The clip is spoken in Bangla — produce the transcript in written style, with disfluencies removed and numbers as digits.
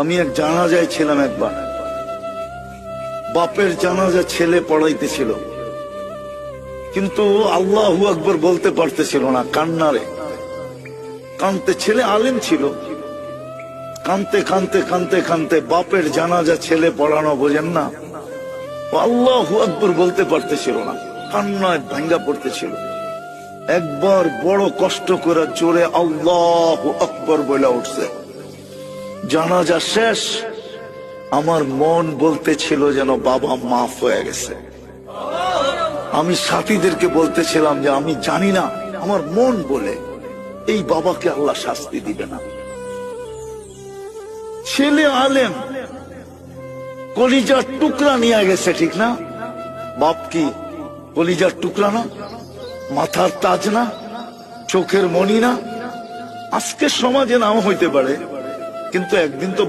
আমি এক জানাজায় ছিলাম একবার, বাপের জানাজা ছেলে পড়াইতেছিল, কিন্তু আল্লাহু আকবার বলতে পারতেছিল না, কান্নারে কানতে। ছেলে আলেম ছিল, কানতে কানতে কানতে কানতে বাপের জানাজা ছেলে পড়ানো, বোঝেন না, আল্লাহু আকবার বলতে পারতেছিল না, কান্নায় ভাঙ্গা পড়তেছিল। একবার বড় কষ্ট করে জোরে আল্লাহু আকবার বলে উঠছে। জানাজা শেষ, আমার মন বলতেছিল যেন বাবা মাফ হয়ে গেছে। আমি সাথীদেরকে বলতেছিলাম যে আমি জানি না, আমার মন বলে এই বাবাকে আল্লাহ শাস্তি দিবে না। ছেলে আলেম, কলিজার টুকরা নিয়ে গেছে, ঠিক না? বাপ কি কলিজার টুকরা না? মাথার তাজ না? চোখের মণি না? আজকের সমাজে নাও হইতে পারে, কিন্তু একদিন তো